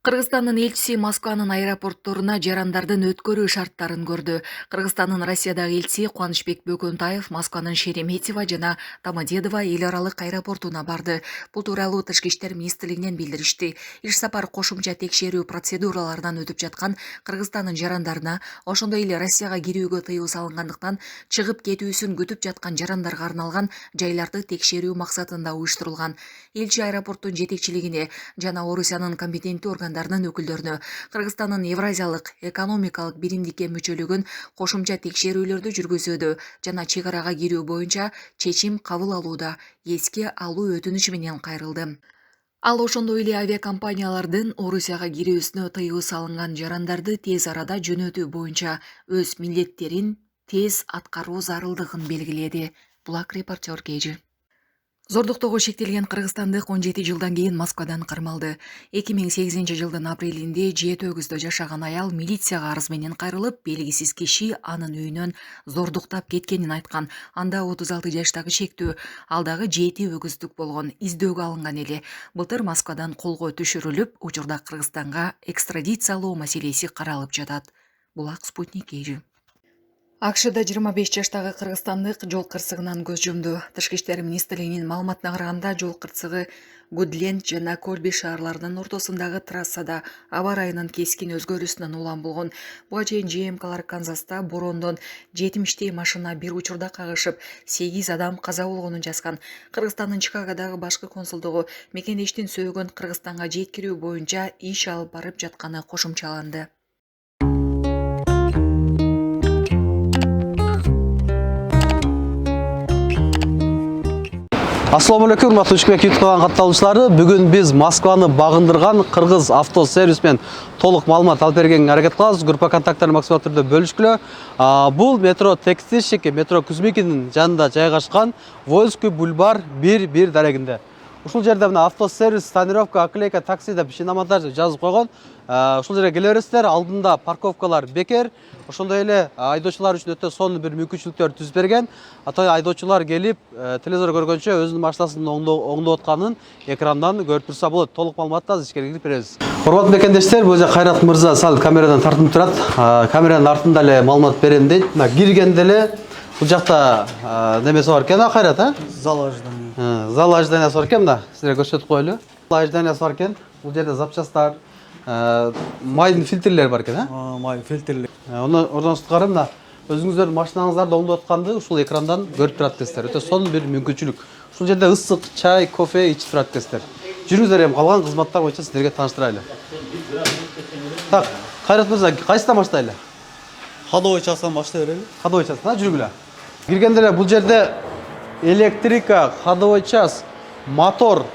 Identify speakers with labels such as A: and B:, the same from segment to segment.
A: Кыргызстандын элчиси Москванын аэропортторуна жарандардын өткөрүү шарттарын көрдү. Кыргызстандын Россиядагы элчиси Кубанычбек Бөкөнтаев Москванын Шереметьево жана Домодедово эл аралык аэропортуна барды. Бул тууралуу Тышкы иштер министрлигинен билдиришти. Иш сапар кошумча текшерүү процедураларынан өтүп жаткан Кыргызстандын жарандарына, ошондой эле Россияга кирүүгө тыюу салынгандыктан чыгып кетүүсүн күтүп жаткан жарандарга арналган жайларды текшерүү максатында уюштурулган. Элчи аэропорттун жетекчилигине жана Орусиянын компетенттүү органдарынын өкүлдөрүнө Кыргызстандын Евразиялык экономикалык биримдикке мүчөлүгүн кошумча текшерүүлөрдү жүргүзүүдө жана чек арага кирүү боюнча чечим кабыл алууда эске алуу өтүнүчү менен кайрылды. Ал ошондой эле авиакомпаниялардын Орусияга кирүүсүнө тыюу салынган жарандарды тез арада жөнөтүү боюнча өз милдеттерин тез аткаруу зарылдыгын белгиледи. Булак репортер Кежи. Зордуктоого шектелген кыргызстандык 17 жылдан кийин Москвадан кармалды. 2008-жылдын апрелинде Жети өгүздө жашаган аял милицияга арыз менен кайрылып, белгисиз киши анын үйүнөн зордуктап кеткенин айткан. Анда 36 жаштагы шектүү, ал дагы Жети өгүздүк болгон, издөөгө алынган эле. Былтыр Москвадан колго түшүрүлүп, учурда Кыргызстанга экстрадициялоо маселеси каралып жатат. Булак Спутник Кежи. АКШда 25 жаштагы кыргызстандык жол кырсыгынан көз жумду. Тышкы иштер министрлигинин маалыматына караганда, жол кырсыгы Гудленд жана Кольби шаарларынын ортосундагы трассада аба ырайынын кескин өзгөрүүсүнөн улам болгон. Буга чейин ЖМКлар Канзаста бороондон 70 машина бир учурда кагышып, 8 адам каза болгонун жазган. Кыргызстандын Чикагодагы башкы консулдугу мекендештин сөөгөн Кыргызстанга жеткирүү боюнча иш алып барып жатканы кошумчаланды.
B: Assalamu alaikum, урматтуу Ишкбек YouTube каналынын катталуучулары. Бүгүн биз Москваны багындырган Кыргыз автосервис менен толук маалымат алып бергенге аракет кылабыз. Группа контакттарын максималдуу түрдө бөлүшкүлө. Бул метро Текстильщик, метро Кузьмикинин жанында жайгашкан Вольский бульвар 1-1 дарегинде. Ушул жерде мына автосервис, тонировка, оклейка, такси деп шиномонтаж жазып койгон. Ушул жерге келе бересиздер. Алдында парковкалар бекер. Ошондой эле айдоочулар үчүн өтө сонун бир мүмкүнчүлүктөр түзүп берген. Айдоочулар келип, телевизор көргөнчө өзүнүн машинасынын оңдоп атканын экрандан көрүп турса болот. Толук маалыматты азыр ичкери кирип беребиз. Урматтуу мекендештер, бул Кайрат мырза сал камерадан тартынып турат. Камеранын артында эле маалымат берем дейт. Мына киргенде эле бул жакта немеси бар экен, Кайрат,
C: Зал ожидания.
B: Зал ожиданиясы бар экен, мына силерге көрсөтүп коелу. Зал ожиданиясы бар экен. Бул жерде запчасттар, майдын фильтрлери бар экен,
C: Май фильтрлер.
B: Ордон сырткары мына өзүңүздөрдүн машинаңыздарды оңдоп атканды ушул экрандан көрүп турат экенсиздер. Өтө сонун бир мүмкүнчүлүк. Ушул жерде ысык чай, кофе ичип турат экенсиздер. Жүрүңүздөр, эми калган кызматтар боюнча сиздерге тааныштырайлы. Так, Кайрат мырза, кайсыдан баштайлы?
C: Ходовой частан баштай берели.
B: Ходовой част, жүргүлө. Киргенде эле бул жерде электрика, ходовой час, мотор,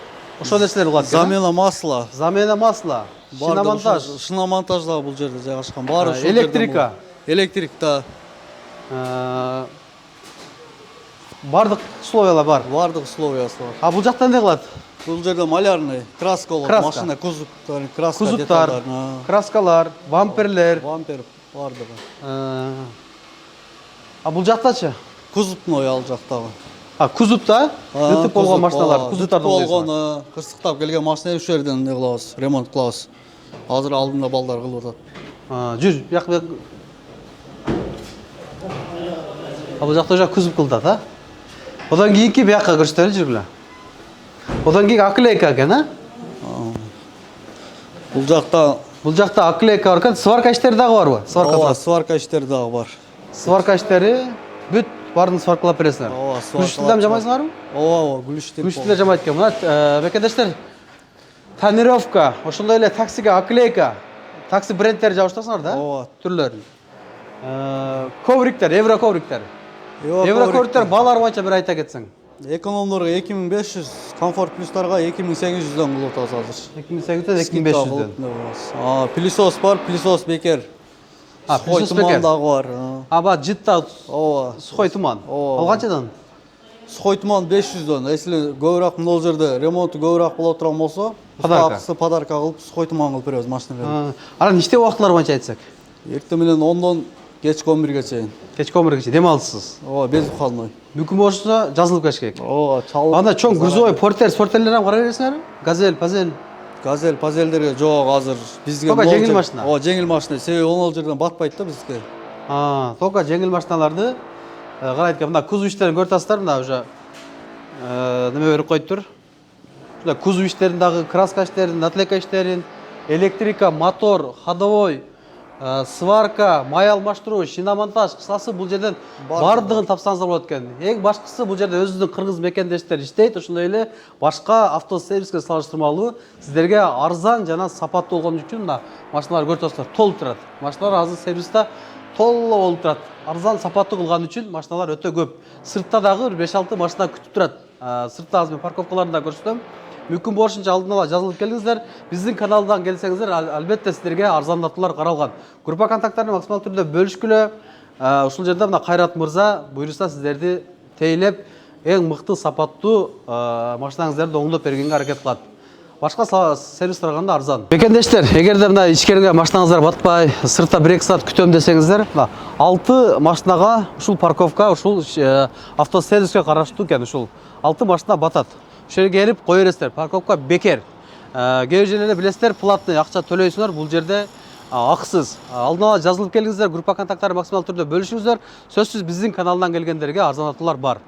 B: ошол нерселер болот экен.
C: Замена масла.
B: Замена масла, шиномонтаж,
C: Шиномонтажда бул жерде жайгашкан. Баары ушул
B: электрика.
C: Электрик да.
B: Бардык условиялар бар.
C: Бардык условиясы бар.
B: Бул жакта эмне кылат?
C: Бул жерде малярный, краска болот,
B: Краска.
C: машина кузовтары, краска
B: Кузуптар,
C: детальдар.
B: краскалар, бамперлер.
C: Бампер бардыгы.
B: Бул жактачы?
C: Кузовной ал жактагы.
B: Кузупта ытып болгон машиналар, кузуптарды
C: болгон, кырсыктап келген машина ушул жерден эмне кылабыз, ремонт кылабыз. Азыр алдында балдар кылып атат.
B: Жүр, бияк. Бул жакта уже кузуп кылдат, Одан кийинки бияка көрсөтөлү, жүргүлө. Одан кийин оклейка экен,
C: Бул
B: жакта оклейка бар экен, сварка иштери дагы барбы?
C: Сварка иштери дагы бар.
B: Сварка иштери бүт барын сваркалап бересиңер. Күчтүлөр жамайсыңарбы?
C: Күчтүлөр.
B: Күчтүлөр жамайт экен. Мына мекендештер, тонировка, ошондой эле таксиге оклейка, такси брендтери жабыштырсыңар да? Түрлөрүн. Ковриктер, евро ковриктер. Евро ковриктер баалар боюнча бир айта кетсең.
C: Экономдорго 2500, комфорт плюстарга 2800дөн кылып атабыз азыр.
B: 2800дөн 2500дөн.
C: Пылесос бар, пылесос бекер. Сухой туман дагы бар.
B: Бак жытта сухой туман. Ал канчадан?
C: Сухой туман 500дөн. Если көбүрөөк могул жерде ремонту көбүрөөк боло турган болсо, подарка кылып сухой туман кылып беребиз машиналарга.
B: Анан иштөө убактылары боюнча айтсак?
C: Эртең менен 10дон кечки 11ге чейин.
B: Кечки 11ге чейин дем алысыз.
C: Безбухалной.
B: Мүмкүн болсо жазылып келиш керек.
C: Чалып.
B: Анда чоң грузовой портерлер кара бересиңерби? Газель, Пазель.
C: газель пазелдерге жок азыр бизге
B: Только жеңил машина?
C: Ооба, жеңил машина. Себеби ол жерден батпайт да бизге.
B: Только жеңил машиналарды карайт экен. Мына кузов иштерин көрүп атасыздар, мына уже неме берип коюптур. Мына кузов иштерин дагы краска иштерин, наклейка иштерин, электрика, мотор, ходовой, сварка, май алмаштыруу, шиномонтаж, кысасы бул жерден бардыгын тапсаңыздар болот экен. Эң башкысы бул жерде өзүнүн кыргыз мекендештери иштейт, ошондой эле башка автосервиске салыштырмалуу сиздерге арзан жана сапаттуу болгон үчүн мына машиналар көрүп атасыздар, толуп турат. Машиналар азыр сервиста толо болуп турат. Арзан сапаттуу кылган үчүн машиналар өтө көп. Сыртта дагы 5-6 машина күтүп турат. Сыртта азыр мен парковкаларында көрсөтөм. Мүмкүн болушунча алдын ала жазылып келиңиздер. Биздин каналдан келсеңиздер, албетте сиздерге арзандатуулар каралган. Группа контакттарын максималдуу түрдө бөлүшкүлө. Ушул жерде мына Кайрат мырза буйруса сиздерди тейлеп, эң мыкты сапаттуу машинаңыздарды оңдоп бергенге аракет кылат. Башка сервис караганда арзан. Мекендештер, эгерде мына ичкерге машинаңыздар батпай, сыртта 1-2 саат күтөм десеңиздер, мына 6 машинага ушул парковка, ушул автосервиске караштуу экен, ушул 6 машина батат. Ошол жерге келип кое бересиздер. Парковка бекер. Кээ бир жерлерде билесиздер, платный акча төлөйсүңөр, бул жерде акысыз. Алдын ала жазылып келиңиздер, группа контакттары максималдуу түрдө бөлүшүңүздөр. Сөзсүз биздин каналдан келгендерге арзандатуулар бар.